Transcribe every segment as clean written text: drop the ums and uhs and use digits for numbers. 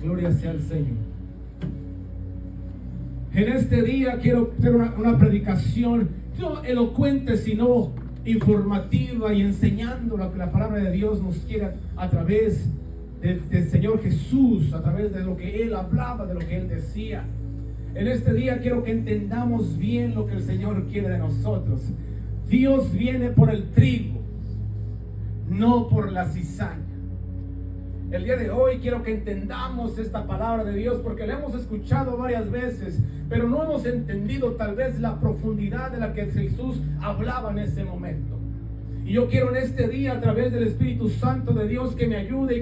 Gloria sea al Señor. En este día quiero hacer una predicación no elocuente, sino informativa y enseñando lo que la palabra de Dios nos quiere a través del Señor Jesús, a través de lo que Él hablaba, de lo que Él decía. En este día quiero que entendamos bien lo que el Señor quiere de nosotros. Dios viene por el trigo, no por la cizaña. El día de hoy quiero que entendamos esta palabra de Dios, porque la hemos escuchado varias veces, pero no hemos entendido tal vez la profundidad de la que Jesús hablaba en ese momento. Y yo quiero en este día, a través del Espíritu Santo de Dios, que me ayude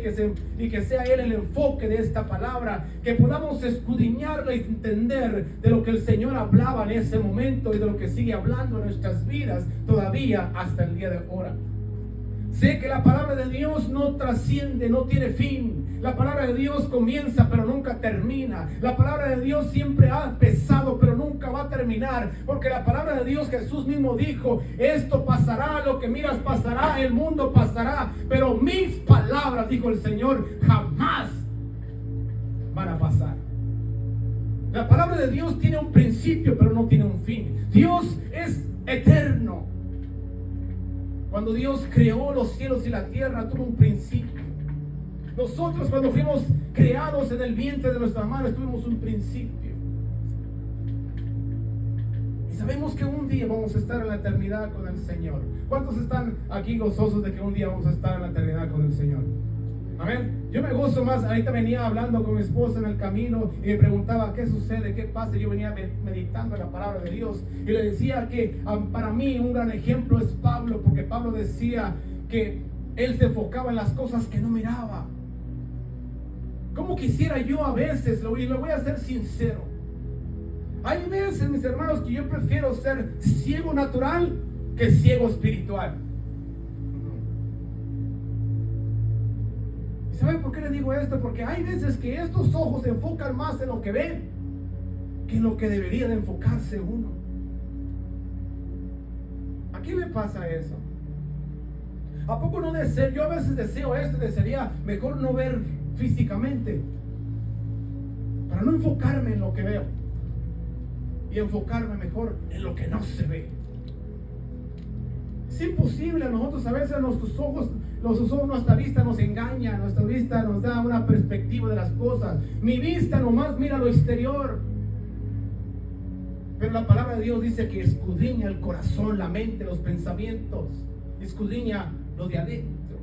y que sea Él el enfoque de esta palabra, que podamos escudriñarla y entender de lo que el Señor hablaba en ese momento y de lo que sigue hablando en nuestras vidas todavía hasta el día de ahora. Sé que la palabra de Dios no trasciende, no tiene fin. La palabra de Dios comienza pero nunca termina. La palabra de Dios siempre ha empezado pero nunca va a terminar. Porque la palabra de Dios, Jesús mismo dijo: esto pasará, lo que miras pasará, el mundo pasará, pero mis palabras, dijo el Señor, jamás van a pasar. La palabra de Dios tiene un principio pero no tiene un fin. Dios es eterno. Cuando Dios creó los cielos y la tierra, tuvo un principio. Nosotros, cuando fuimos creados en el vientre de nuestra madre, tuvimos un principio. Y sabemos que un día vamos a estar en la eternidad con el Señor. ¿Cuántos están aquí gozosos de que un día vamos a estar en la eternidad con el Señor? Amén. Yo me gozo más. Ahorita venía hablando con mi esposa en el camino y me preguntaba qué sucede, qué pasa. Yo venía meditando en la palabra de Dios y le decía que para mí un gran ejemplo es Pablo, porque Pablo decía que él se enfocaba en las cosas que no miraba. ¿Cómo quisiera yo a veces, y lo voy a ser sincero, hay veces, mis hermanos, que yo prefiero ser ciego natural que ciego espiritual? ¿Saben por qué le digo esto? Porque hay veces que estos ojos se enfocan más en lo que ven que en lo que debería de enfocarse uno. ¿A quién le pasa eso? ¿A poco no deseo? Yo a veces deseo esto, desearía mejor no ver físicamente, para no enfocarme en lo que veo y enfocarme mejor en lo que no se ve. Es imposible a nosotros, a veces nuestros ojos, nuestra vista nos engaña, nuestra vista nos da una perspectiva de las cosas. Mi vista nomás mira lo exterior, pero la palabra de Dios dice que escudriña el corazón, la mente, los pensamientos, escudriña lo de adentro.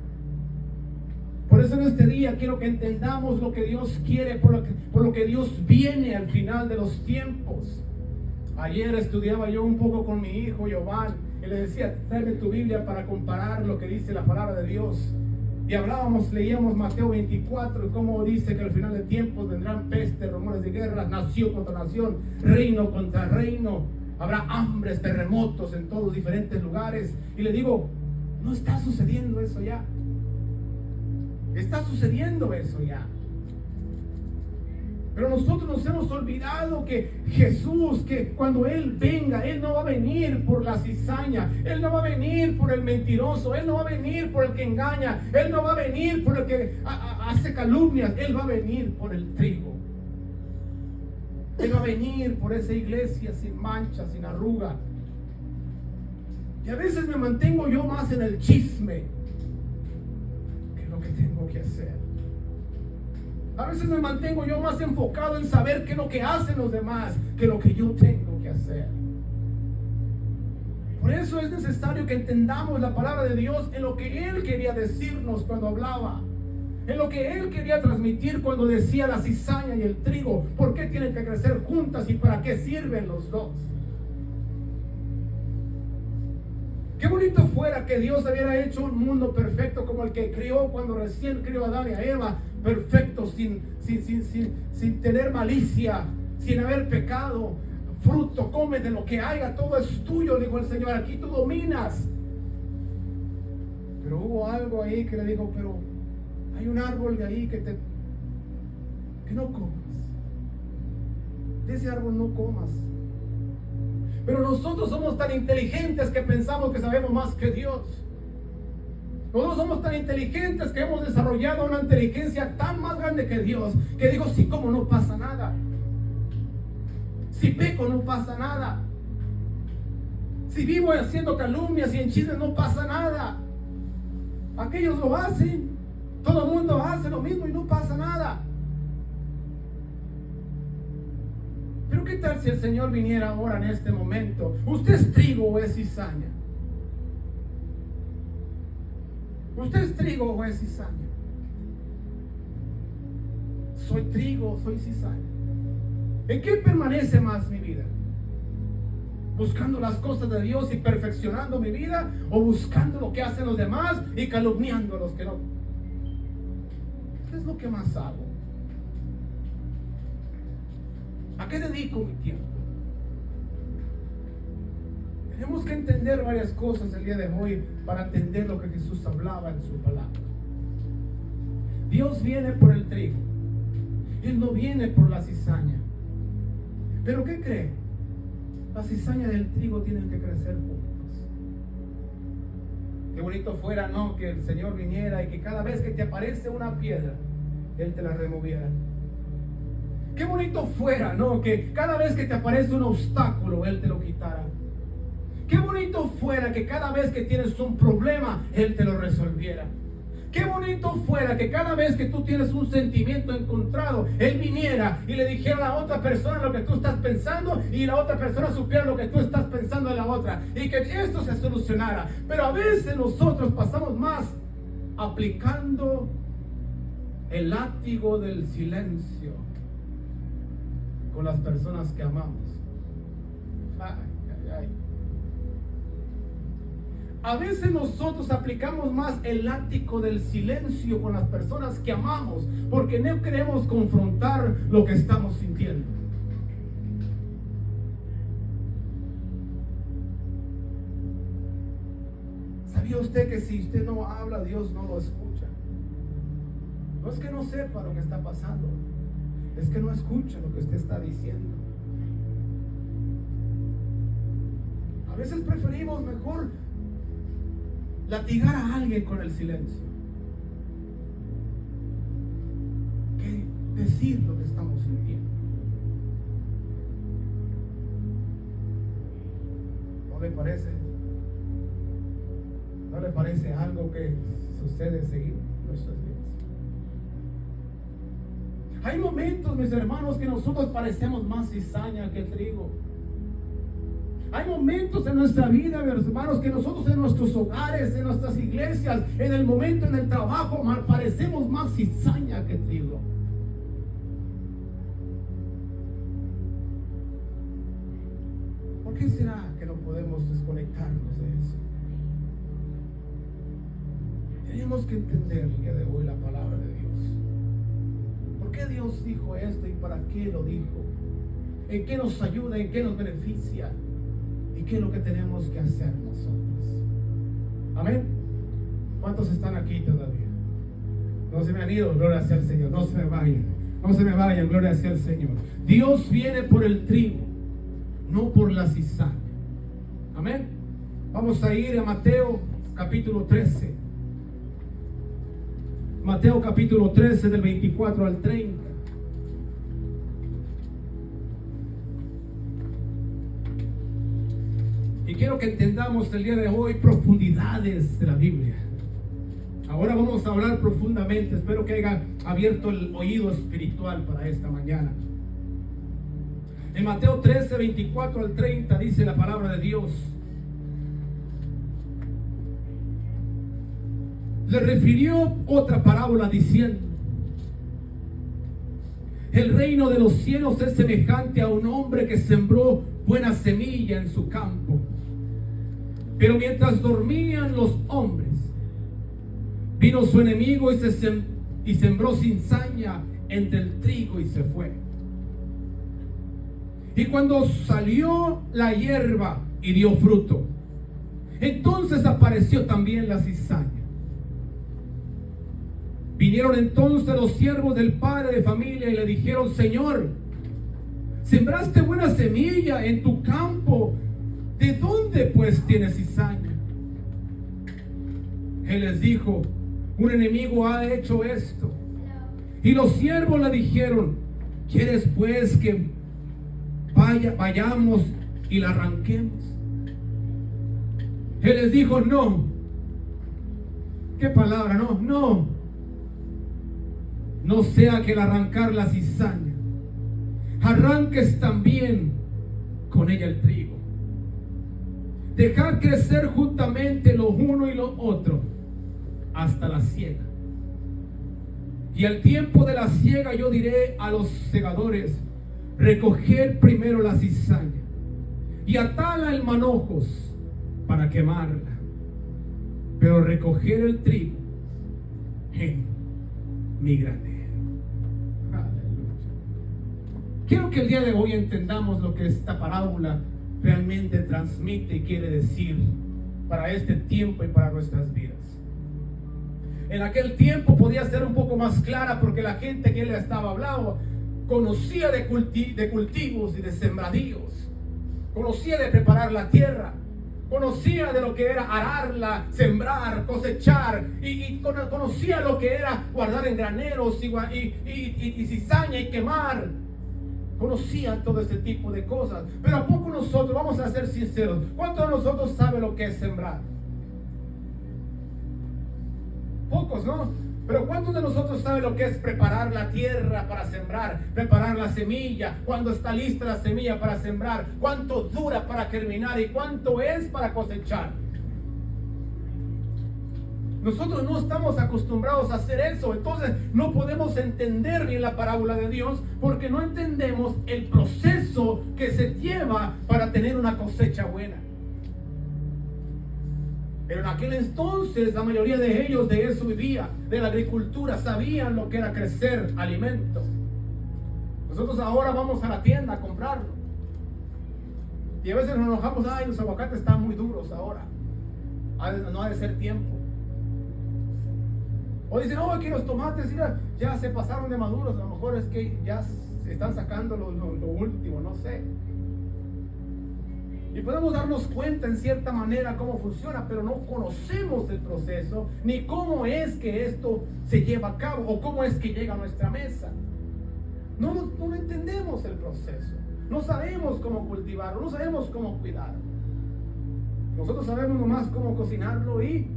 Por eso en este día quiero que entendamos lo que Dios quiere, por lo que Dios viene al final de los tiempos. Ayer estudiaba yo un poco con mi hijo Giovanni y le decía: tráeme tu Biblia para comparar lo que dice la palabra de Dios. Y leíamos Mateo 24 y cómo dice que al final de tiempos vendrán pestes, rumores de guerra, nación contra nación, reino contra reino. Habrá hambres, terremotos en todos diferentes lugares. Y le digo: no está sucediendo eso ya. Está sucediendo eso ya. Pero nosotros nos hemos olvidado que Jesús, que cuando Él venga, Él no va a venir por la cizaña, Él no va a venir por el mentiroso, Él no va a venir por el que engaña, Él no va a venir por el que hace calumnias, Él va a venir por el trigo. Él va a venir por esa iglesia sin mancha, sin arruga. Y a veces me mantengo yo más en el chisme que lo que tengo que hacer. A veces me mantengo yo más enfocado en saber qué es lo que hacen los demás que lo que yo tengo que hacer. Por eso es necesario que entendamos la palabra de Dios en lo que Él quería decirnos cuando hablaba, en lo que Él quería transmitir cuando decía la cizaña y el trigo. ¿Por qué tienen que crecer juntas y para qué sirven los dos? Qué bonito fuera que Dios hubiera hecho un mundo perfecto como el que creó cuando recién creó a Adán y a Eva, perfecto, sin tener malicia, sin haber pecado. Fruto, come de lo que haya, todo es tuyo, dijo el Señor, aquí tú dominas. Pero hubo algo ahí que le dijo: pero hay un árbol de ahí que no comas. De ese árbol no comas. Pero nosotros somos tan inteligentes que pensamos que sabemos más que Dios. Nosotros somos tan inteligentes que hemos desarrollado una inteligencia tan más grande que Dios, que digo, si como no pasa nada. Si peco no pasa nada. Si vivo haciendo calumnias y en chismes no pasa nada. Aquellos lo hacen. Todo el mundo hace lo mismo y no pasa nada. Pero ¿qué tal si el Señor viniera ahora en este momento? ¿Usted es trigo o es cizaña? ¿Usted es trigo o es cizaña? Soy trigo, soy cizaña. ¿En qué permanece más mi vida? ¿Buscando las cosas de Dios y perfeccionando mi vida? ¿O buscando lo que hacen los demás y calumniando a los que no? ¿Qué es lo que más hago? ¿A qué dedico mi tiempo? Tenemos que entender varias cosas el día de hoy para entender lo que Jesús hablaba en su palabra. Dios viene por el trigo. Él no viene por la cizaña. ¿Pero qué cree? La cizaña del trigo tienen que crecer juntos. Qué bonito fuera, ¿no? Que el Señor viniera y que cada vez que te aparece una piedra, Él te la removiera. Qué bonito fuera, ¿no? Que cada vez que te aparece un obstáculo, Él te lo quitara. Qué bonito fuera que cada vez que tienes un problema, Él te lo resolviera. Qué bonito fuera que cada vez que tú tienes un sentimiento encontrado, Él viniera y le dijera a la otra persona lo que tú estás pensando y la otra persona supiera lo que tú estás pensando de la otra y que esto se solucionara. Pero a veces nosotros pasamos más aplicando el látigo del silencio con las personas que amamos. Ay, ay, ay. A veces nosotros aplicamos más el látigo del silencio con las personas que amamos porque no queremos confrontar lo que estamos sintiendo. ¿Sabía usted que si usted no habla, Dios no lo escucha? No es que no sepa lo que está pasando, es que no escucha lo que usted está diciendo. A veces preferimos mejor latigar a alguien con el silencio que decir lo que estamos sintiendo. ¿No le parece? ¿No le parece algo que sucede seguido en nuestras vidas? Hay momentos, mis hermanos, que nosotros parecemos más cizaña que trigo. Hay momentos en nuestra vida, mis hermanos, que nosotros en nuestros hogares, en nuestras iglesias, en el momento, en el trabajo, parecemos más cizaña que trigo. ¿Por qué será que no podemos desconectarnos de eso? Tenemos que entender el día de hoy la palabra de Dios. ¿Por qué Dios dijo esto y para qué lo dijo? ¿En qué nos ayuda? ¿En qué nos beneficia? ¿Y qué es lo que tenemos que hacer nosotros? Amén. ¿Cuántos están aquí todavía? No se me han ido, gloria sea al Señor. No se me vayan. No se me vayan, gloria sea al Señor. Dios viene por el trigo, no por la cizaña. Amén. Vamos a ir a Mateo capítulo 13. Mateo capítulo 13 del 24 al 30. Y quiero que entendamos el día de hoy profundidades de la Biblia. Ahora vamos a hablar profundamente. Espero que haya abierto el oído espiritual para esta mañana. En Mateo 13, 24 al 30 dice la palabra de Dios. Le refirió otra parábola diciendo: el reino de los cielos es semejante a un hombre que sembró buena semilla en su campo. Pero mientras dormían los hombres, vino su enemigo y sembró cizaña entre el trigo y se fue. Y cuando salió la hierba y dio fruto, entonces apareció también la cizaña. Vinieron entonces los siervos del padre de familia y le dijeron: Señor, sembraste buena semilla en tu campo, ¿de dónde pues tienes cizaña? Él les dijo: un enemigo ha hecho esto. Y los siervos le dijeron: ¿quieres pues que vayamos y la arranquemos? Él les dijo: no. ¿Qué palabra? No. No sea que al arrancar la cizaña, arranques también con ella el trigo. Dejad crecer juntamente lo uno y lo otro hasta la siega. Y al tiempo de la siega yo diré a los segadores: recoger primero la cizaña y atala en manojos para quemarla, pero recoger el trigo en mi granero. Aleluya. Quiero que el día de hoy entendamos lo que esta parábola realmente transmite y quiere decir para este tiempo y para nuestras vidas. En aquel tiempo podía ser un poco más clara porque la gente que él estaba hablando conocía de cultivos y de sembradíos, conocía de preparar la tierra, conocía de lo que era ararla, sembrar, cosechar, y conocía lo que era guardar en graneros y cizaña y quemar. Conocían todo ese tipo de cosas. Pero ¿a poco nosotros, vamos a ser sinceros, cuántos de nosotros saben lo que es sembrar? Pocos, ¿no? Pero ¿cuántos de nosotros saben lo que es preparar la tierra para sembrar? Preparar la semilla, cuando está lista la semilla para sembrar, cuánto dura para germinar y cuánto es para cosechar. Nosotros no estamos acostumbrados a hacer eso, entonces no podemos entender bien la parábola de Dios porque no entendemos el proceso que se lleva para tener una cosecha buena. Pero en aquel entonces la mayoría de ellos de eso vivía, de la agricultura, sabían lo que era crecer alimento. Nosotros ahora vamos a la tienda a comprarlo y a veces nos enojamos: ay, los aguacates están muy duros ahora, no ha de ser tiempo. O dicen: oh, aquí los tomates ya se pasaron de maduros, a lo mejor es que ya se están sacando lo último, no sé. Y podemos darnos cuenta en cierta manera cómo funciona, pero no conocemos el proceso, ni cómo es que esto se lleva a cabo, o cómo es que llega a nuestra mesa. No entendemos el proceso, no sabemos cómo cultivarlo, no sabemos cómo cuidarlo. Nosotros sabemos nomás cómo cocinarlo y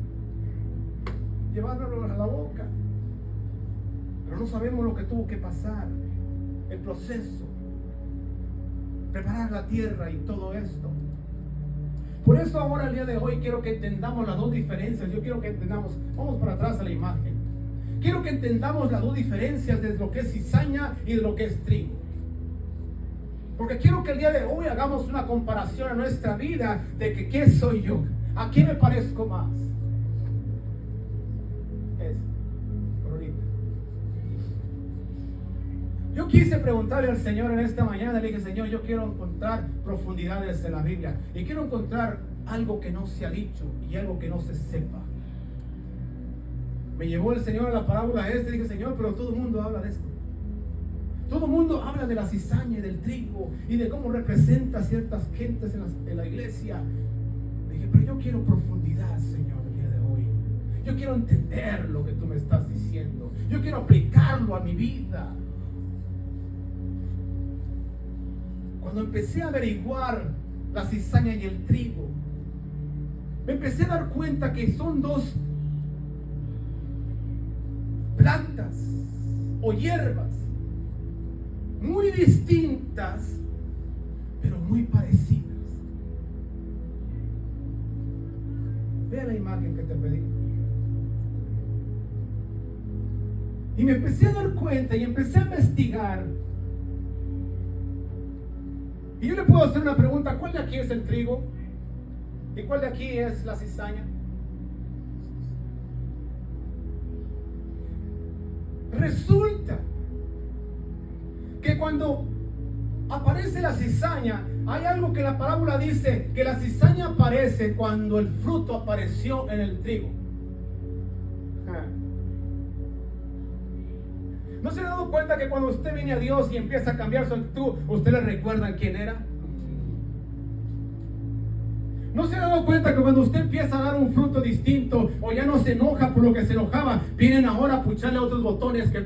llevarlo a la boca, pero no sabemos lo que tuvo que pasar, el proceso, preparar la tierra y todo esto. Por eso ahora el día de hoy quiero que entendamos las dos diferencias. Yo quiero que entendamos, vamos para atrás a la imagen. Quiero que entendamos las dos diferencias de lo que es cizaña y de lo que es trigo. Porque quiero que el día de hoy hagamos una comparación a nuestra vida de que ¿qué soy yo? ¿A quién me parezco más? Yo quise preguntarle al Señor en esta mañana, le dije: Señor, yo quiero encontrar profundidades en la Biblia y quiero encontrar algo que no se ha dicho y algo que no se sepa. Me llevó el Señor a la parábola y dije: Señor, pero todo el mundo habla de esto. Todo el mundo habla de la cizaña y del trigo y de cómo representa a ciertas gentes en la iglesia. Le dije: pero yo quiero profundidad, Señor, el día de hoy. Yo quiero entender lo que tú me estás diciendo. Yo quiero aplicarlo a mi vida. Cuando empecé a averiguar la cizaña y el trigo, me empecé a dar cuenta que son dos plantas o hierbas muy distintas, pero muy parecidas. Vea la imagen que te pedí. Y me empecé a dar cuenta y empecé a investigar. Y yo le puedo hacer una pregunta: ¿cuál de aquí es el trigo? ¿Y cuál de aquí es la cizaña? Resulta que cuando aparece la cizaña, hay algo que la parábola dice, que la cizaña aparece cuando el fruto apareció en el trigo. ¿No se ha dado cuenta que cuando usted viene a Dios y empieza a cambiar su actitud, usted le recuerda quién era? ¿No se ha dado cuenta que cuando usted empieza a dar un fruto distinto o ya no se enoja por lo que se enojaba, vienen ahora a pucharle otros botones que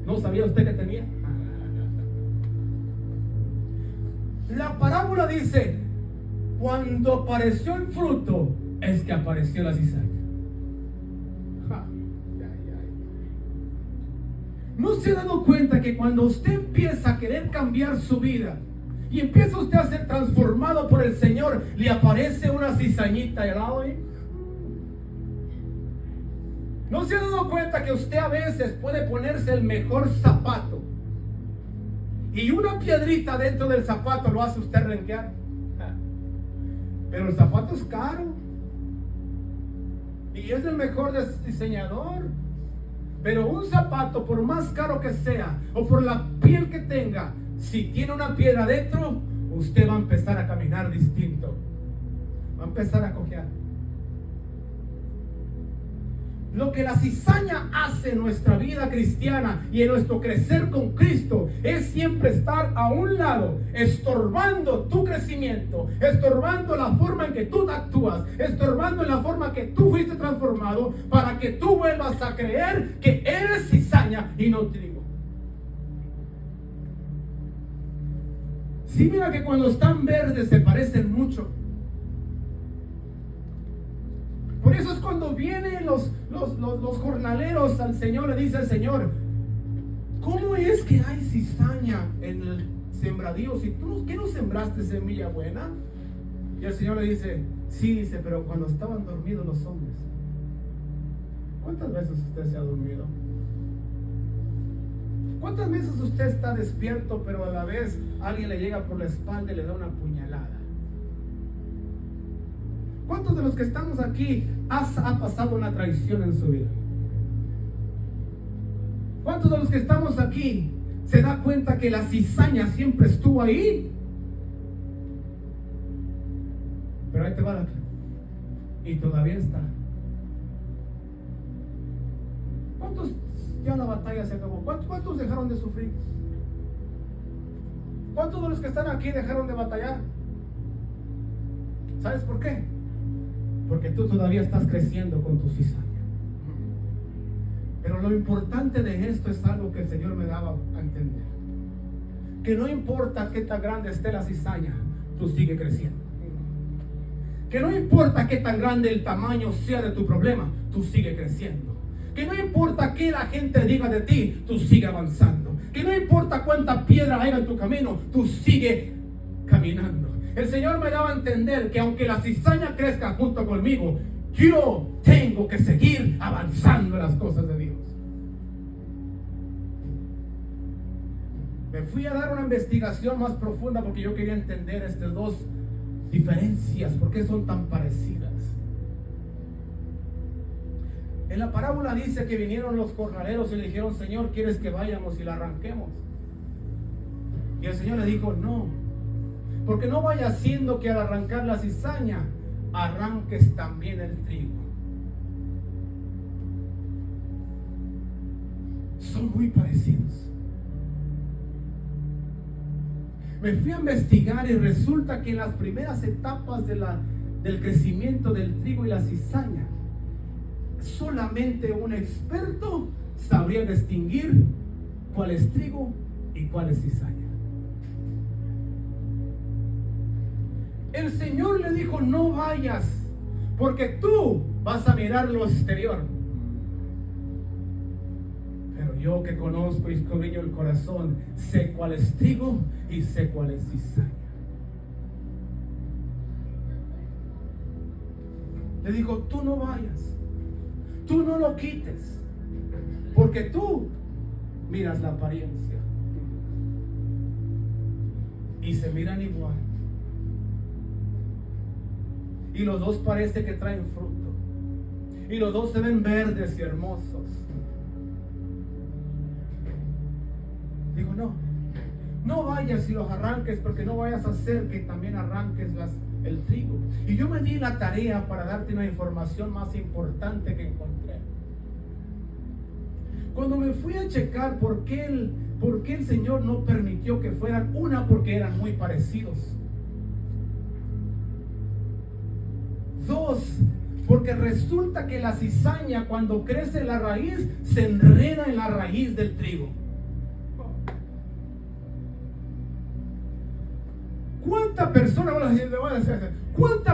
no sabía usted que tenía? La parábola dice, cuando apareció el fruto, es que apareció la cizaña. ¿No se ha dado cuenta que cuando usted empieza a querer cambiar su vida y empieza usted a ser transformado por el Señor, le aparece una cizañita al lado ahí? ¿No se ha dado cuenta que usted a veces puede ponerse el mejor zapato y una piedrita dentro del zapato lo hace usted renquear? Pero el zapato es caro y es el mejor diseñador. Pero un zapato, por más caro que sea o por la piel que tenga, si tiene una piedra dentro, usted va a empezar a caminar distinto, va a empezar a cojear. Lo que la cizaña hace en nuestra vida cristiana y en nuestro crecer con Cristo es siempre estar a un lado, estorbando tu crecimiento, estorbando la forma en que tú actúas, estorbando la forma que tú fuiste transformado, para que tú vuelvas a creer que eres cizaña y no trigo. Sí, mira que cuando están verdes se parecen mucho. Por eso es cuando vienen los jornaleros al Señor, le dice al Señor, ¿cómo es que hay cizaña en el sembradío? Si tú, ¿qué no sembraste semilla buena? Y el Señor le dice, sí, dice, pero cuando estaban dormidos los hombres. ¿Cuántas veces usted se ha dormido? ¿Cuántas veces usted está despierto, pero a la vez alguien le llega por la espalda y le da una puñalada? ¿Cuántos de los que estamos aquí ha pasado una traición en su vida? ¿Cuántos de los que estamos aquí se da cuenta que la cizaña siempre estuvo ahí? Pero ahí te va la clave. Y todavía está. ¿Cuántos ya la batalla se acabó? ¿Cuántos dejaron de sufrir? ¿Cuántos de los que están aquí dejaron de batallar? ¿Sabes por qué? Porque tú todavía estás creciendo con tu cizaña. Pero lo importante de esto es algo que el Señor me daba a entender. Que no importa qué tan grande esté la cizaña, tú sigue creciendo. Que no importa qué tan grande el tamaño sea de tu problema, tú sigue creciendo. Que no importa qué la gente diga de ti, tú sigue avanzando. Que no importa cuánta piedra haya en tu camino, tú sigue caminando. El Señor me daba a entender que aunque la cizaña crezca junto conmigo, yo tengo que seguir avanzando en las cosas de Dios. Me fui a dar una investigación más profunda porque yo quería entender estas dos diferencias, por qué son tan parecidas. En la parábola dice que vinieron los jornaleros y le dijeron, Señor, ¿quieres que vayamos y la arranquemos? Y el Señor le dijo, no, porque no vaya haciendo que al arrancar la cizaña arranques también el trigo. Son muy parecidos. Me fui a investigar y resulta que en las primeras etapas del crecimiento del trigo y la cizaña, solamente un experto sabría distinguir cuál es trigo y cuál es cizaña. El Señor le dijo, no vayas, porque tú vas a mirar lo exterior. Pero yo que conozco y escudriño el corazón, sé cuál es trigo y sé cuál es cizaña. Le dijo, tú no vayas, tú no lo quites, porque tú miras la apariencia y se miran igual. Y los dos parece que traen fruto. Y los dos se ven verdes y hermosos. Digo, no vayas y los arranques, porque no vayas a hacer que también arranques el trigo. Y yo me di la tarea para darte una información más importante que encontré. Cuando me fui a checar por qué el Señor no permitió que fueran, porque eran muy parecidos. Dos, porque resulta que la cizaña cuando crece en la raíz se enreda en la raíz del trigo. ¿Cuánta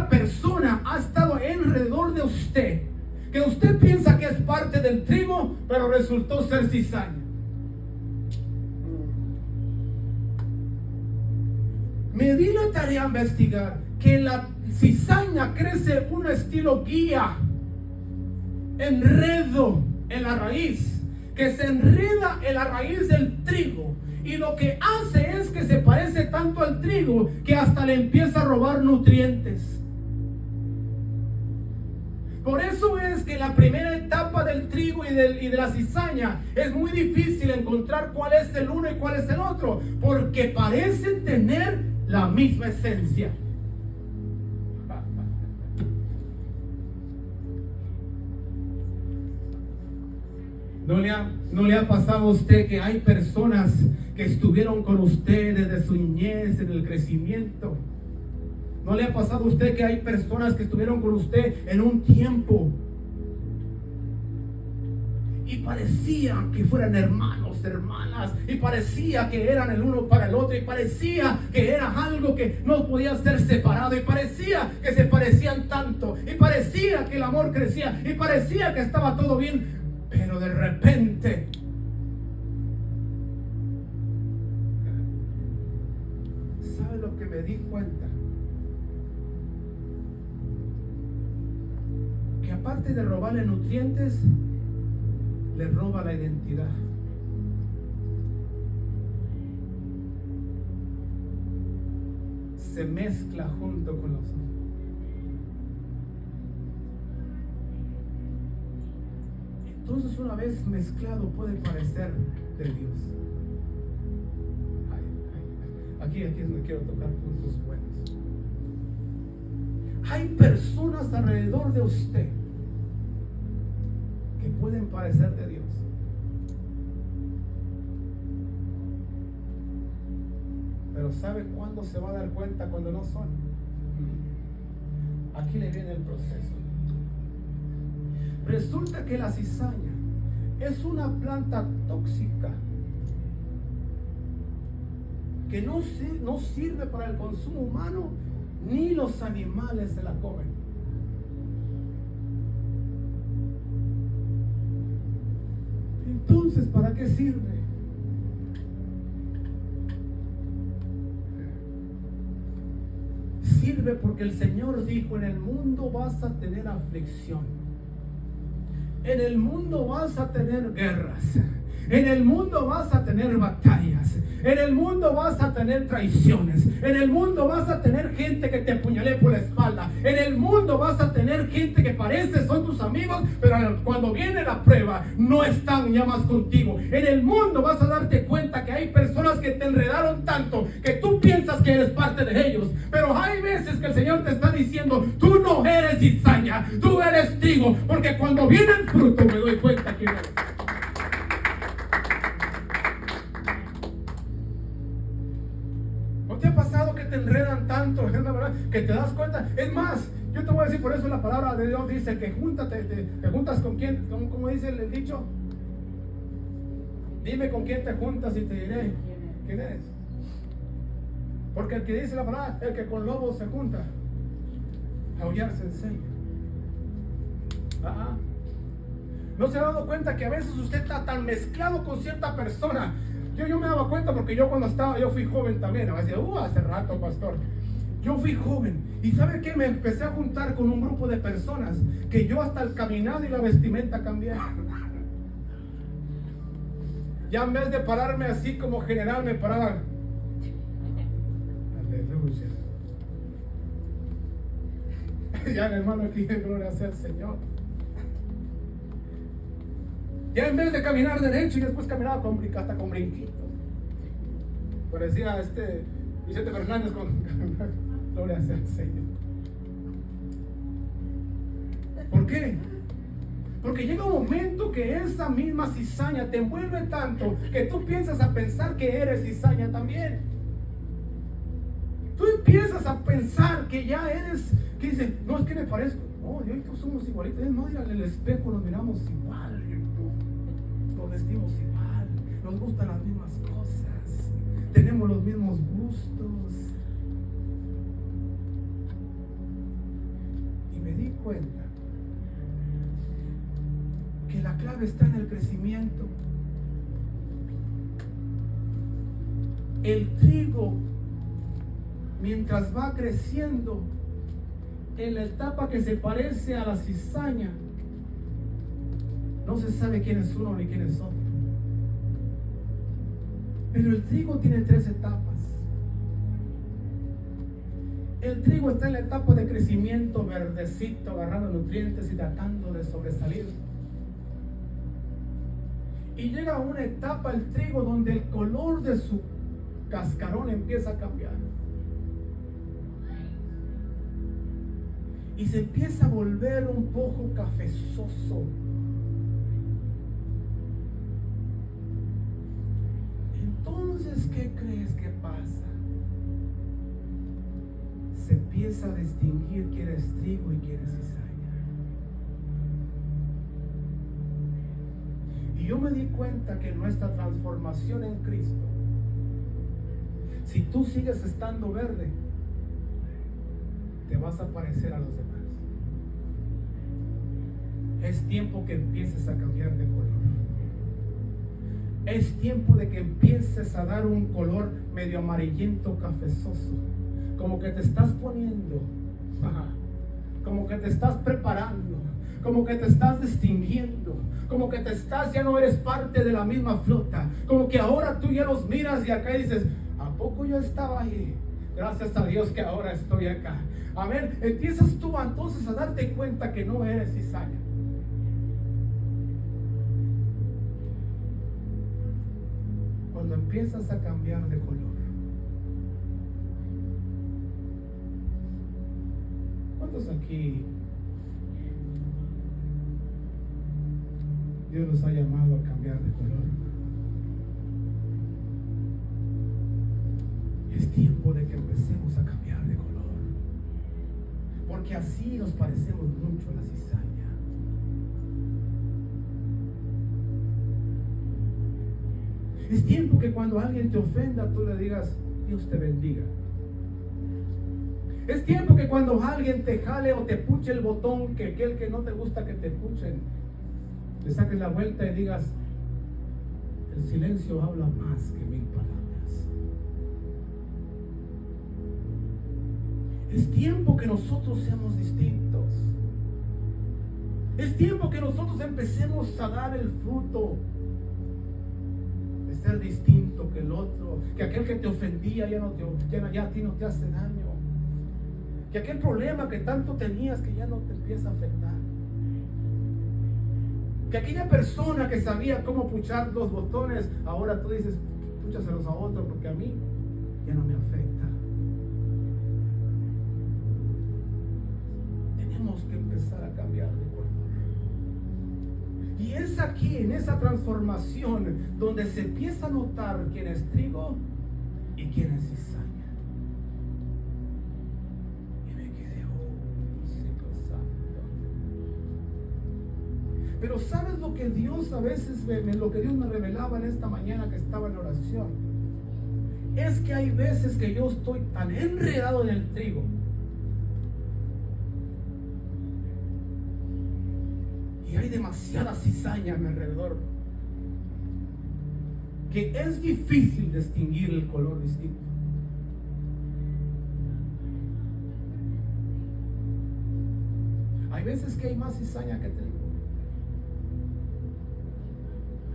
persona ha estado alrededor de usted que usted piensa que es parte del trigo, pero resultó ser cizaña? Me di la tarea a investigar que la cizaña crece un estilo guía, enredo en la raíz, que se enreda en la raíz del trigo, y lo que hace es que se parece tanto al trigo que hasta le empieza a robar nutrientes. Por eso es que la primera etapa del trigo y de la cizaña es muy difícil encontrar cuál es el uno y cuál es el otro, porque parecen tener la misma esencia. ¿No le ha pasado a usted que hay personas que estuvieron con usted desde su niñez, en el crecimiento? ¿No le ha pasado a usted que hay personas que estuvieron con usted en un tiempo y parecía que fueran hermanos, hermanas, y parecía que eran el uno para el otro, y parecía que era algo que no podía ser separado, y parecía que se parecían tanto, y parecía que el amor crecía, y parecía que estaba todo bien? Pero de repente ¿sabe lo que me di cuenta? Que aparte de robarle nutrientes, le roba la identidad. Se mezcla junto con los otros. Entonces, una vez mezclado, puede parecer de Dios. Aquí es donde quiero tocar puntos buenos. Hay personas alrededor de usted que pueden parecer de Dios. Pero ¿sabe cuándo se va a dar cuenta cuando no son? Aquí le viene el proceso. Resulta que la cizaña es una planta tóxica que no sirve para el consumo humano, ni los animales se la comen. Entonces, ¿para qué sirve? Sirve porque el Señor dijo: en el mundo vas a tener aflicción, en el mundo vas a tener guerras, en el mundo vas a tener batallas, en el mundo vas a tener traiciones, en el mundo vas a tener gente que te apuñale por la espalda, en el mundo vas a tener gente que parece son tus amigos, pero cuando viene la prueba no están ya más contigo. En el mundo vas a darte cuenta que hay personas que te enredaron tanto que tú piensas que eres parte de ellos, pero hay veces que el Señor te está diciendo: tú no eres cizaña, tú eres trigo, porque cuando viene el fruto me doy cuenta que eres. ¿No te ha pasado que te enredan tanto, que te das cuenta? Es más, yo te voy a decir, por eso la palabra de Dios dice que te juntas con quién, ¿cómo dice el dicho? Dime con quién te juntas y te diré quién eres. Porque el que dice la palabra, el que con lobos se junta, a aullar se enseña. ¿No se ha dado cuenta que a veces usted está tan mezclado con cierta persona? Yo me daba cuenta porque yo yo fui joven también. Decía, hace rato, pastor. Yo fui joven. ¿Y sabe qué? Me empecé a juntar con un grupo de personas que yo hasta el caminado y la vestimenta cambié. Ya en vez de pararme así como general, me paraba. Aleluya. Ya, hermano, aquí gloria sea el Señor. Ya en vez de caminar derecho y después caminaba hasta con brinquitos. Parecía Vicente Fernández con gloria sea el Señor. ¿Por qué? Porque llega un momento que esa misma cizaña te envuelve tanto que tú piensas a pensar que eres cizaña también. Tú empiezas a pensar que ya eres, que dices, no, es que me parezco. No, yo y tú somos igualitos. Es más, mira, en el espejo nos miramos igual. Nos vestimos igual. Nos gustan las mismas cosas. Tenemos los mismos gustos. Y me di cuenta que la clave está en el crecimiento. El trigo, mientras va creciendo, en la etapa que se parece a la cizaña, no se sabe quién es uno ni quién es otro. Pero el trigo tiene 3 etapas. El trigo está en la etapa de crecimiento, verdecito, agarrando nutrientes y tratando de sobresalir. Y llega a una etapa el trigo donde el color de su cascarón empieza a cambiar. Y se empieza a volver un poco cafezoso. Entonces, ¿qué crees que pasa? Se empieza a distinguir quién es trigo y quién es cizaña. Y yo me di cuenta que nuestra transformación en Cristo, si tú sigues estando verde, te vas a parecer a los demás. Es tiempo que empieces a cambiar de color. Es tiempo de que empieces a dar un color medio amarillento, cafezoso. Como que te estás poniendo, como que te estás preparando, como que te estás distinguiendo, como que te estás, ya no eres parte de la misma flota, como que ahora tú ya los miras y acá dices, ¿a poco yo estaba ahí? Gracias a Dios que ahora estoy acá. Amén. Empiezas tú entonces a darte cuenta que no eres cizaña. Cuando empiezas a cambiar de color. ¿Cuántos aquí Dios nos ha llamado a cambiar de color? Es tiempo de que empecemos a cambiar de color, porque así nos parecemos mucho a la cizaña. Es tiempo que cuando alguien te ofenda, tú le digas, Dios te bendiga. Es tiempo que cuando alguien te jale o te puche el botón, que aquel que no te gusta que te puchen, le saques la vuelta y digas, el silencio habla más que 1000 palabras. Es tiempo que nosotros seamos distintos. Es tiempo que nosotros empecemos a dar el fruto de ser distinto que el otro, que aquel que te ofendía ya a ti no te hace daño, que aquel problema que tanto tenías que ya no te empieza a afectar, que aquella persona que sabía cómo puchar los botones, ahora tú dices, púchaselos a otro porque a mí ya no me afecta. Tenemos que empezar a cambiar de color. Y es aquí, en esa transformación, donde se empieza a notar quién es trigo y quién es cizaña. Y me quedé, Dios santo. Pero ¿sabes lo que Dios a veces, lo que Dios me revelaba en esta mañana que estaba en oración? Es que hay veces que yo estoy tan enredado en el trigo, y hay demasiada cizaña a mi alrededor, que es difícil distinguir el color distinto. Hay veces que hay más cizaña que trigo.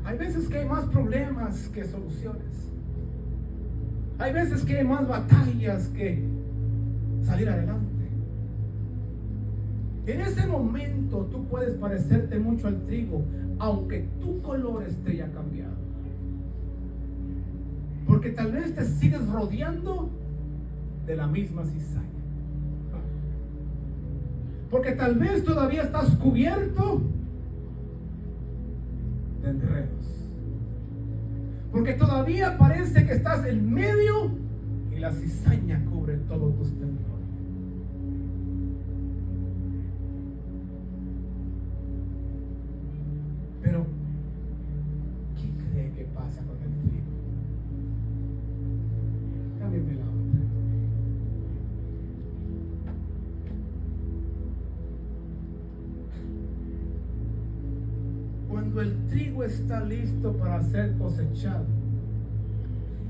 Hay veces que hay más problemas que soluciones. Hay veces que hay más batallas que salir adelante. En ese momento tú puedes parecerte mucho al trigo, aunque tu color esté ya cambiado. Porque tal vez te sigues rodeando de la misma cizaña. Porque tal vez todavía estás cubierto de enredos. Porque todavía parece que estás en medio y la cizaña cubre todo tu esplendor. Pero, ¿qué cree que pasa con el trigo? Cámbiame la otra. Cuando el trigo está listo para ser cosechado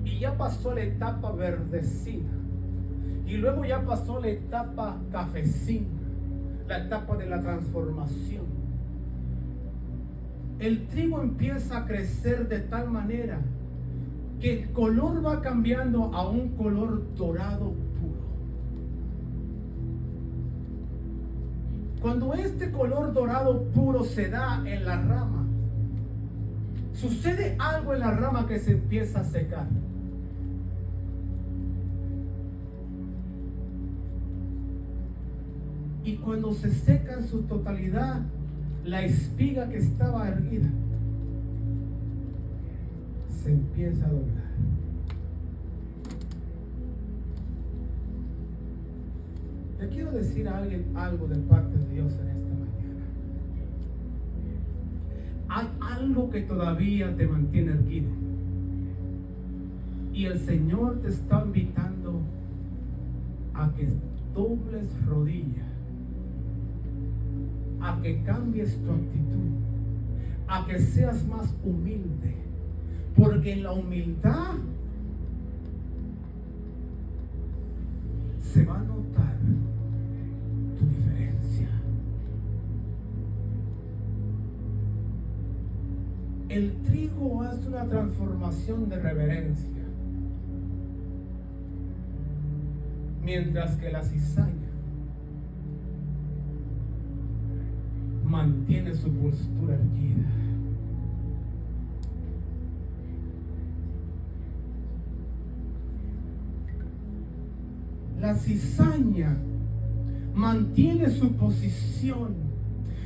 y ya pasó la etapa verdecina y luego ya pasó la etapa cafecina, la etapa de la transformación, el trigo empieza a crecer de tal manera que el color va cambiando a un color dorado puro. Cuando este color dorado puro se da en la rama, sucede algo en la rama que se empieza a secar. Y cuando se seca en su totalidad, la espiga que estaba erguida se empieza a doblar. Le quiero decir a alguien algo de parte de Dios en esta mañana. Hay algo que todavía te mantiene erguido. Y el Señor te está invitando a que dobles rodillas, a que cambies tu actitud, a que seas más humilde, porque en la humildad se va a notar tu diferencia. El trigo hace una transformación de reverencia, mientras que la cizaña mantiene su postura erguida. La cizaña mantiene su posición.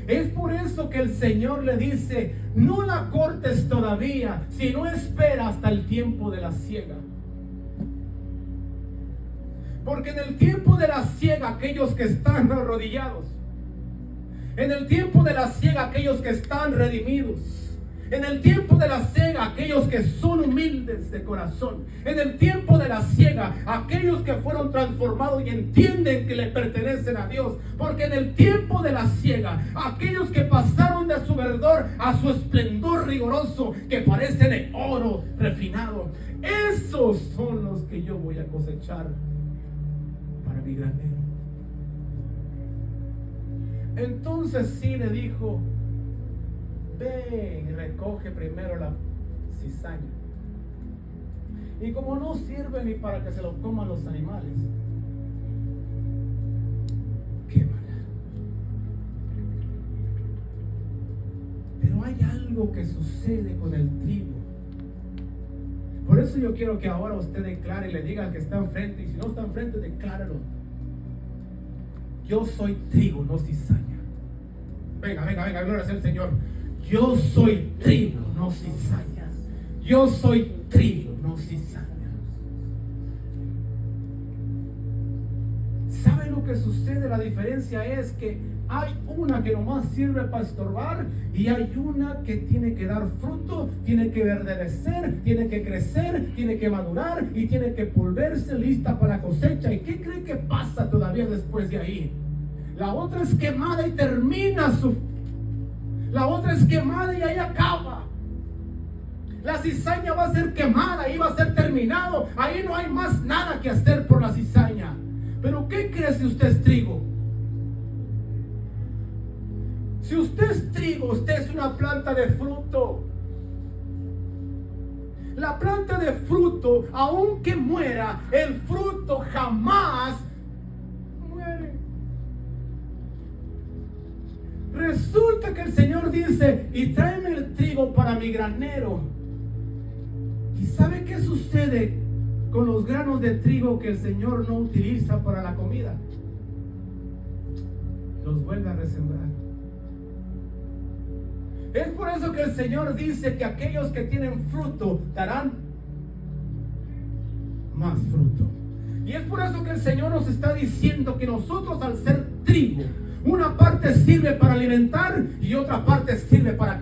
Es por eso que el Señor le dice: no la cortes todavía, sino espera hasta el tiempo de la siega. Porque en el tiempo de la siega, aquellos que están arrodillados, en el tiempo de la siega, aquellos que están redimidos, en el tiempo de la siega, aquellos que son humildes de corazón, en el tiempo de la siega, aquellos que fueron transformados y entienden que le pertenecen a Dios, porque en el tiempo de la siega, aquellos que pasaron de su verdor a su esplendor rigoroso, que parecen de oro refinado, esos son los que yo voy a cosechar para mi granero. Entonces sí le dijo: ven y recoge primero la cizaña. Y como no sirve ni para que se lo coman los animales, quémala. Pero hay algo que sucede con el trigo. Por eso yo quiero que ahora usted declare y le diga al que está enfrente, y si no está enfrente, decláralo: yo soy trigo, no cizaña. Venga, gloria al Señor. Yo soy trigo, no cizaña. Yo soy trigo, no cizaña. ¿Sabe lo que sucede? La diferencia es que hay una que nomás sirve para estorbar y hay una que tiene que dar fruto, tiene que verdecer, tiene que crecer, tiene que madurar y tiene que volverse lista para la cosecha. ¿Y qué cree que pasa todavía después de ahí? La otra es quemada y termina la otra es quemada y ahí acaba. La cizaña va a ser quemada y va a ser terminado. Ahí no hay más nada que hacer por la cizaña. Pero ¿qué cree si usted es trigo? Si usted es trigo, usted es una planta de fruto. La planta de fruto, aunque muera, el fruto jamás muere. Resulta que el Señor dice: y tráeme el trigo para mi granero. ¿Y sabe qué sucede con los granos de trigo que el Señor no utiliza para la comida? Los vuelve a resembrar. Es por eso que el Señor dice que aquellos que tienen fruto darán más fruto. Y es por eso que el Señor nos está diciendo que nosotros, al ser trigo, una parte sirve para alimentar y otra parte sirve para...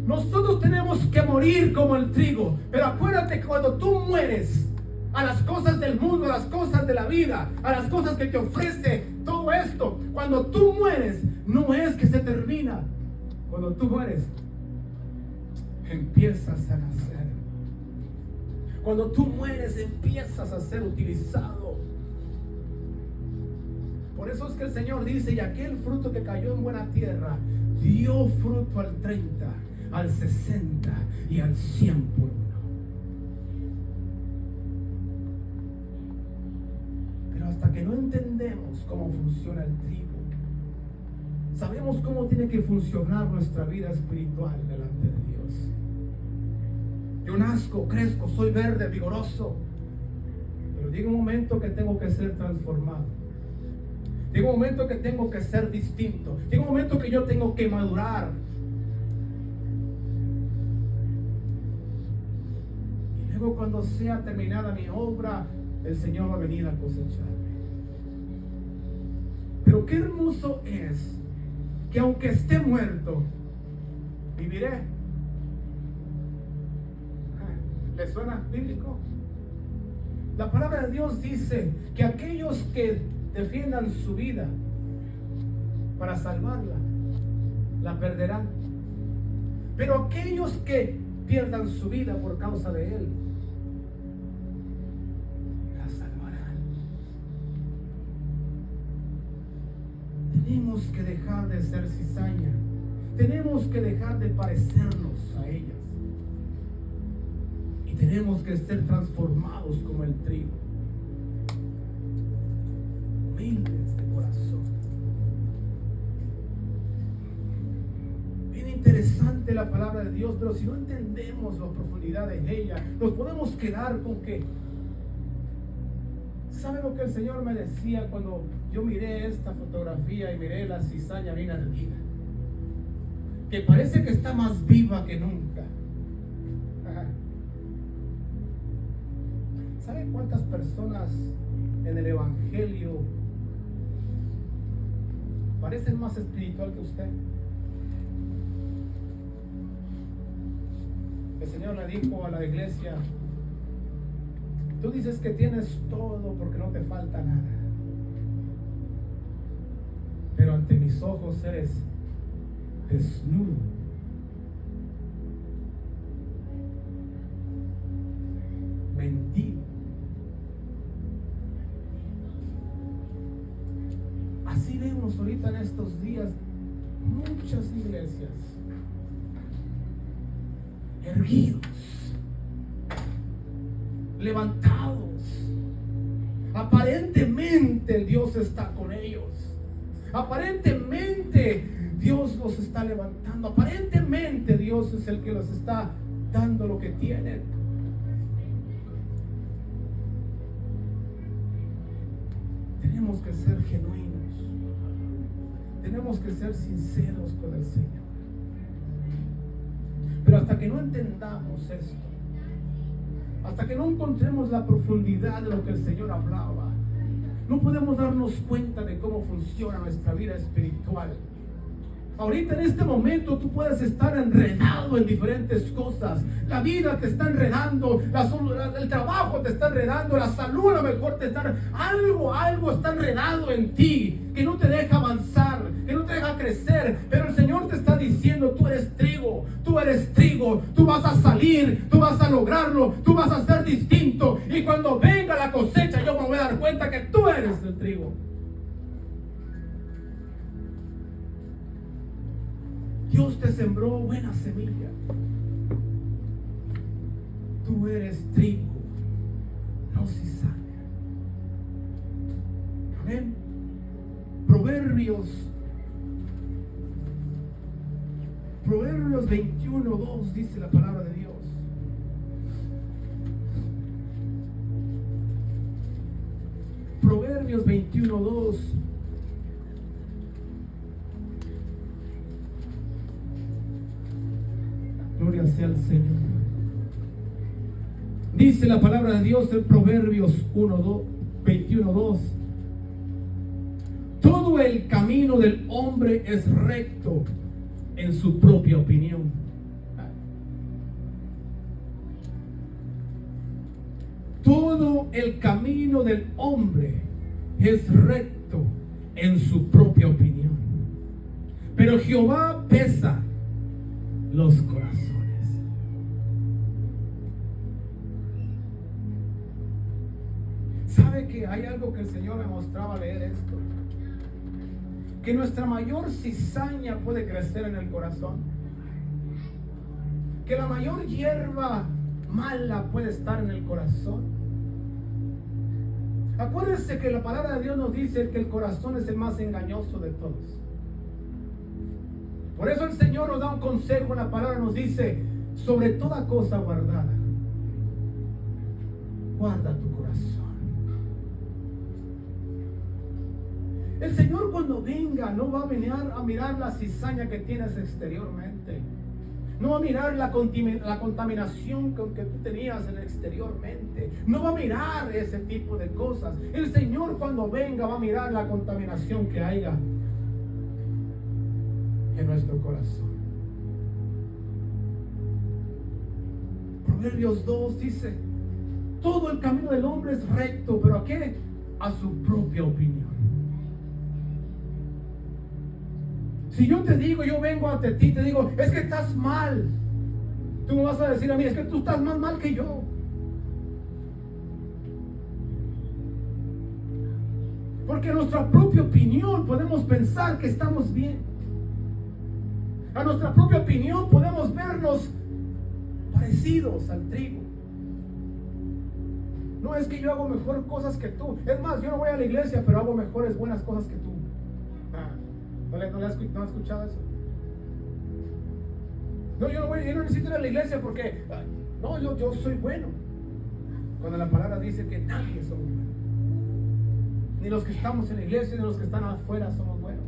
Nosotros tenemos que morir como el trigo. Pero acuérdate que cuando tú mueres a las cosas del mundo, a las cosas de la vida, a las cosas que te ofrece todo esto, cuando tú mueres, no es que se termina. Cuando tú mueres, empiezas a nacer. Cuando tú mueres, empiezas a ser utilizado. Por eso es que el Señor dice: y aquel fruto que cayó en buena tierra dio fruto al 30, al 60 y al 100 por uno. Pero hasta que no entendemos cómo funciona el trigo, sabemos cómo tiene que funcionar nuestra vida espiritual delante de Dios. Yo nazco, crezco, soy verde, vigoroso, pero llega un momento que tengo que ser transformado. Llega un momento que tengo que ser distinto. Llega un momento que yo tengo que madurar. Y luego, cuando sea terminada mi obra, el Señor va a venir a cosecharme. Pero qué hermoso es que aunque esté muerto, viviré. ¿Le suena bíblico? La palabra de Dios dice que aquellos que defiendan su vida para salvarla, la perderán. Pero aquellos que pierdan su vida por causa de Él, la salvarán. Tenemos que dejar de ser cizaña. Tenemos que dejar de parecernos a ellas. Y tenemos que ser transformados como el trigo. Humildes de corazón. Bien interesante la palabra de Dios, pero si no entendemos la profundidad de ella, nos podemos quedar con que... ¿Sabe lo que el Señor me decía cuando yo miré esta fotografía y miré la cizaña bien erguida? Que parece que está más viva que nunca. ¿Sabe cuántas personas en el Evangelio parecen más espiritual que usted? El Señor le dijo a la iglesia: tú dices que tienes todo porque no te falta nada, pero ante mis ojos eres desnudo. Mentir. Así vemos ahorita en estos días muchas iglesias erguidos, levantados. Aparentemente Dios está con ellos. Aparentemente Dios los está levantando. Aparentemente Dios es el que los está dando lo que tienen. Tenemos que ser genuinos. Tenemos que ser sinceros con el Señor. Pero hasta que no entendamos esto, hasta que no encontremos la profundidad de lo que el Señor hablaba, no podemos darnos cuenta de cómo funciona nuestra vida espiritual. Ahorita en este momento tú puedes estar enredado en diferentes cosas. La vida te está enredando, el trabajo te está enredando, la salud a lo mejor te está... Algo está enredado en ti que no te deja avanzar, que no te deja crecer. Pero el Señor te está diciendo: tú eres trigo, tú vas a salir, tú vas a lograrlo, tú vas a ser distinto. Y cuando venga la cosecha, yo me voy a dar cuenta que tú eres el trigo. Dios te sembró buena semilla. Tú eres trigo, no cizaña. Amén. Proverbios 21:2 dice la palabra de Dios: Proverbios 21:2. Gloria sea al Señor. Dice la palabra de Dios en Proverbios 21:2. Todo el camino del hombre es recto en su propia opinión. Todo el camino del hombre es recto en su propia opinión, pero Jehová pesa los corazones. ¿Sabe que hay algo que el Señor me mostraba al leer esto? Que nuestra mayor cizaña puede crecer en el corazón. Que la mayor hierba mala puede estar en el corazón. Acuérdense que la palabra de Dios nos dice que el corazón es el más engañoso de todos. Por eso el Señor nos da un consejo. La palabra nos dice: sobre toda cosa guardada, guarda tu corazón. El Señor, cuando venga, no va a venir a mirar la cizaña que tienes exteriormente. No va a mirar la contaminación que tú tenías exteriormente. No va a mirar ese tipo de cosas. El Señor, cuando venga, va a mirar la contaminación que haya en nuestro corazón. Proverbios 2 dice: todo el camino del hombre es recto, pero ¿a qué? A su propia opinión. Si yo te digo, yo vengo ante ti, te digo, es que estás mal, tú me vas a decir a mí, es que tú estás más mal que yo. Porque en nuestra propia opinión podemos pensar que estamos bien. A nuestra propia opinión podemos vernos parecidos al trigo. No es que yo hago mejor cosas que tú. Es más, yo no voy a la iglesia, pero hago mejores buenas cosas que tú. ¿No has escuchado eso? No, yo no necesito ir a la iglesia porque no, yo soy bueno. Cuando la palabra dice que nadie somos buenos. Ni los que estamos en la iglesia, ni los que están afuera somos buenos.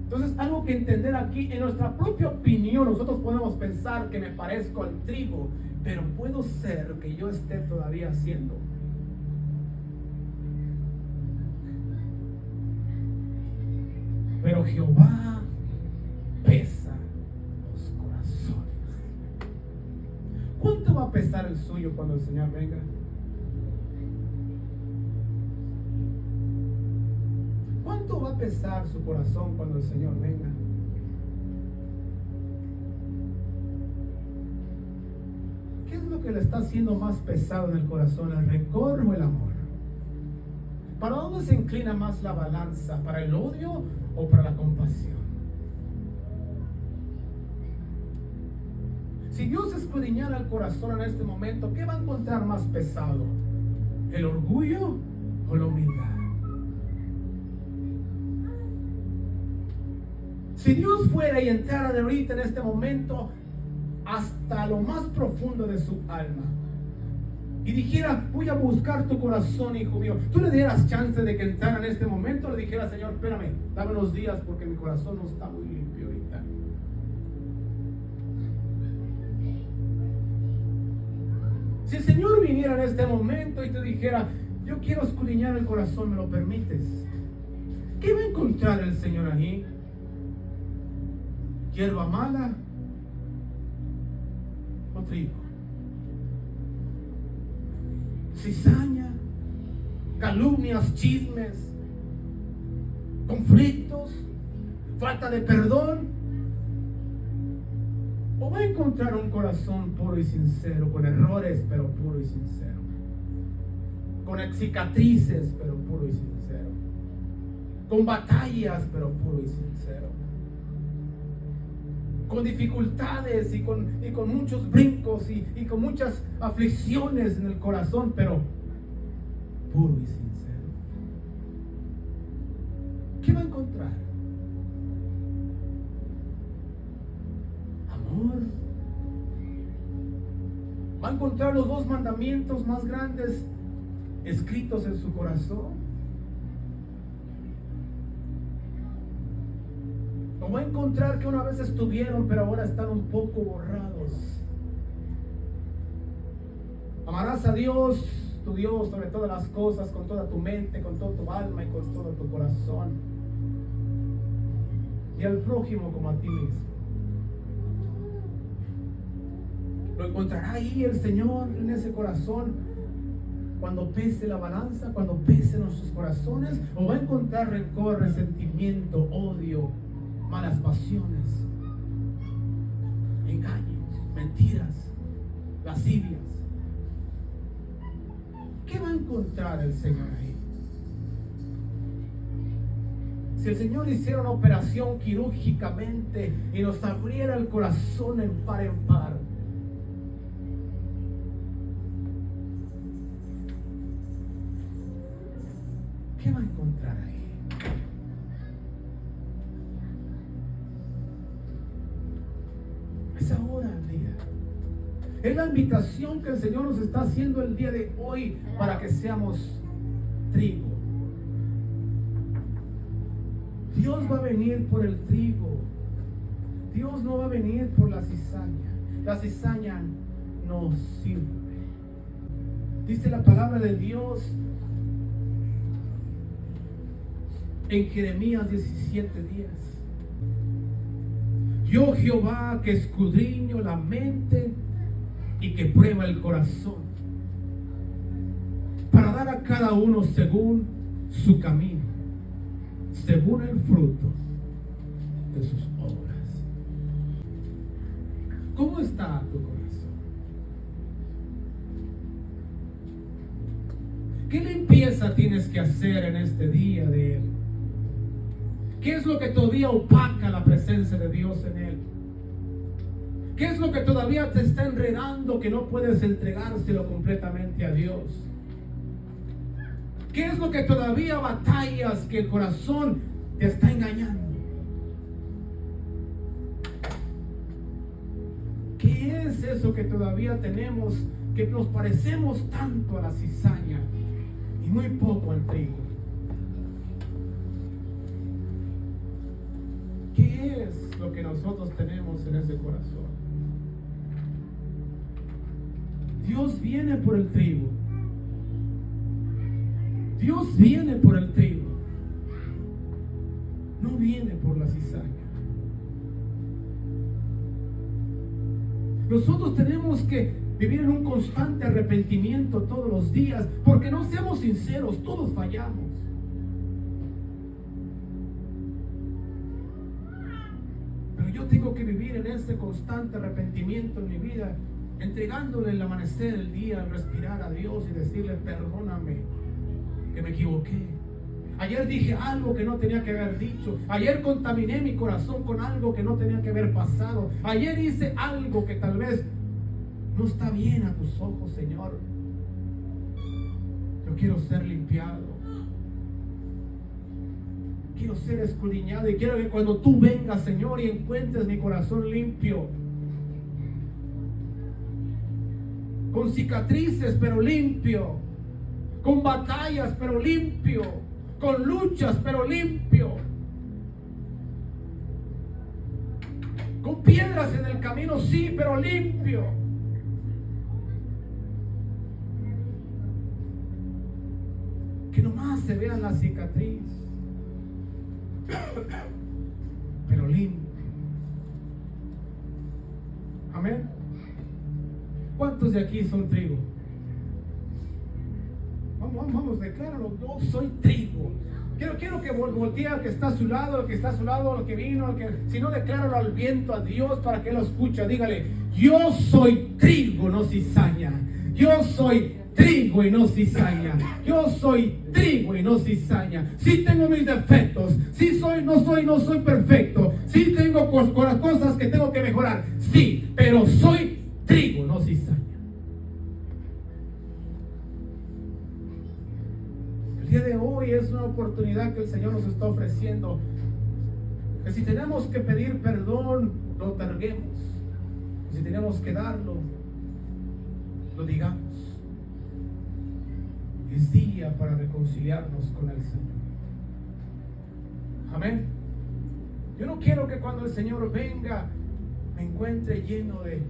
Entonces, algo que entender aquí: en nuestra propia opinión nosotros podemos pensar que me parezco al trigo, pero puedo ser que yo esté todavía haciendo. Pero Jehová pesa los corazones. ¿Cuánto va a pesar el suyo cuando el Señor venga? ¿Cuánto va a pesar su corazón cuando el Señor venga? ¿Qué es lo que le está haciendo más pesado en el corazón, el rencor o el amor? ¿Para dónde se inclina más la balanza? ¿Para el odio o para la compasión? Si Dios escudriñara el corazón en este momento, ¿qué va a encontrar más pesado? ¿El orgullo o la humildad? Si Dios fuera y entrara de ahorita en este momento hasta lo más profundo de su alma y dijera: voy a buscar tu corazón, hijo mío, ¿tú le dieras chance de que entrara en este momento? Le dijera: Señor, espérame, dame unos días porque mi corazón no está muy limpio ahorita. Si el Señor viniera en este momento y te dijera: yo quiero escudriñar el corazón, ¿me lo permites? ¿Qué va a encontrar el Señor ahí? ¿Hierba mala o trigo? Cizaña, calumnias, chismes, conflictos, falta de perdón. ¿O va a encontrar un corazón puro y sincero, con errores pero puro y sincero, con cicatrices pero puro y sincero, con batallas pero puro y sincero, con dificultades y con muchos brincos y con muchas aflicciones en el corazón, pero puro y sincero? ¿Qué va a encontrar? Amor. ¿Va a encontrar los dos mandamientos más grandes escritos en su corazón? ¿O va a encontrar que una vez estuvieron pero ahora están un poco borrados? Amarás a Dios, tu Dios, sobre todas las cosas, con toda tu mente, con todo tu alma y con todo tu corazón. Y al prójimo como a ti mismo. Lo encontrará ahí el Señor en ese corazón cuando pese la balanza, cuando pese nuestros corazones, o va a encontrar rencor, resentimiento, odio, malas pasiones, engaños, mentiras, lascivias. ¿Qué va a encontrar el Señor ahí? Si el Señor hiciera una operación quirúrgicamente y nos abriera el corazón en par, ¿qué va a encontrar ahí? Es ahora el día. Es la invitación que el Señor nos está haciendo el día de hoy para que seamos trigo. Dios va a venir por el trigo. Dios no va a venir por la cizaña. La cizaña no sirve. Dice la palabra de Dios en Jeremías 17:10. Yo, Jehová, que escudriño la mente y que prueba el corazón, para dar a cada uno según su camino, según el fruto de sus obras. ¿Cómo está tu corazón? ¿Qué limpieza tienes que hacer en este día de Él? ¿Qué es lo que todavía opaca la presencia de Dios en Él? ¿Qué es lo que todavía te está enredando que no puedes entregárselo completamente a Dios? ¿Qué es lo que todavía batallas que el corazón te está engañando? ¿Qué es eso que todavía tenemos que nos parecemos tanto a la cizaña y muy poco al trigo? ¿Qué es lo que nosotros tenemos en ese corazón? Dios viene por el trigo. Dios viene por el trigo. No viene por la cizaña. Nosotros tenemos que vivir en un constante arrepentimiento todos los días, porque no seamos sinceros, todos fallamos. Pero yo tengo que vivir en ese constante arrepentimiento en mi vida, entregándole el amanecer del día, al respirar a Dios y decirle: perdóname, que me equivoqué. Ayer dije algo que no tenía que haber dicho. Ayer contaminé mi corazón con algo que no tenía que haber pasado. Ayer hice algo que tal vez no está bien a tus ojos, Señor. Yo quiero ser limpiado. Quiero ser escudriñado y quiero que cuando tú vengas, Señor, y encuentres mi corazón limpio, con cicatrices pero limpio, con batallas pero limpio, con luchas pero limpio, con piedras en el camino, sí, pero limpio. Que nomás se vea la cicatriz, pero limpio. Amén. ¿Cuántos de aquí son trigo? Vamos, decláralo. Yo soy trigo. Quiero que voltee al que está a su lado, al que está a su lado, al que vino, al que, si no, decláralo al viento, a Dios, para que él lo escuche. Dígale: yo soy trigo, no cizaña. Yo soy trigo y no cizaña. Yo soy trigo y no cizaña. Sí tengo mis defectos. Sí no soy perfecto. Sí tengo cosas que tengo que mejorar. Sí, pero soy trigo, no cizaña. El día de hoy es una oportunidad que el Señor nos está ofreciendo. Que si tenemos que pedir perdón, lo otorguemos. Si tenemos que darlo, lo digamos. Es día para reconciliarnos con el Señor. Amén. Yo no quiero que cuando el Señor venga me encuentre lleno de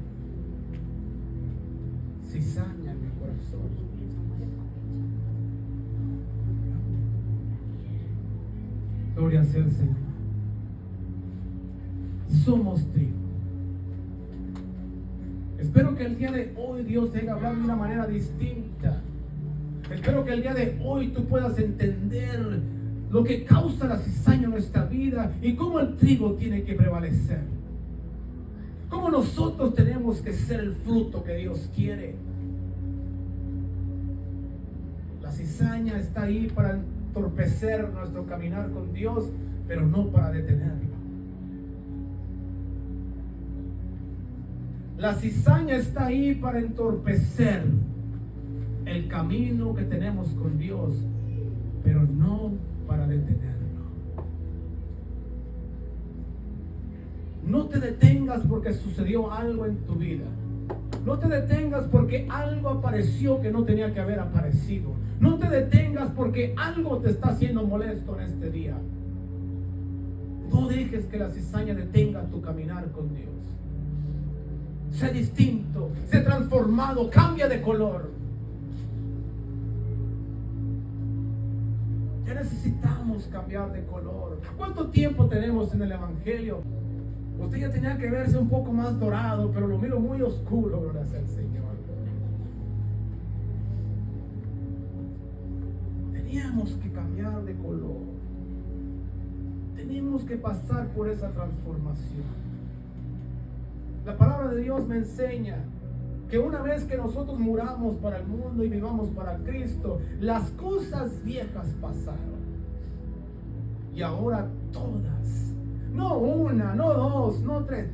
cizaña en mi corazón. Gloria sea al Señor. Somos trigo. Espero que el día de hoy Dios te haya hablado de una manera distinta. Espero que el día de hoy tú puedas entender lo que causa la cizaña en nuestra vida y cómo el trigo tiene que prevalecer. Cómo nosotros tenemos que ser el fruto que Dios quiere. La cizaña está ahí para entorpecer nuestro caminar con Dios, pero no para detenerlo. La cizaña está ahí para entorpecer el camino que tenemos con Dios, pero no para detenerlo. No te detengas porque sucedió algo en tu vida. No te detengas porque algo apareció que no tenía que haber aparecido. No te detengas porque algo te está haciendo molesto en este día. No dejes que la cizaña detenga tu caminar con Dios. Sé distinto, sé transformado, cambia de color. Ya necesitamos cambiar de color. ¿Cuánto tiempo tenemos en el Evangelio? Usted ya tenía que verse un poco más dorado, pero lo miro muy oscuro, gloria sea al Señor. Teníamos que cambiar de color. Tenemos que pasar por esa transformación. La palabra de Dios me enseña que una vez que nosotros muramos para el mundo y vivamos para Cristo, las cosas viejas pasaron. Y ahora todas, no una, no dos, no tres,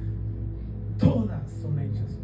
todas son hechas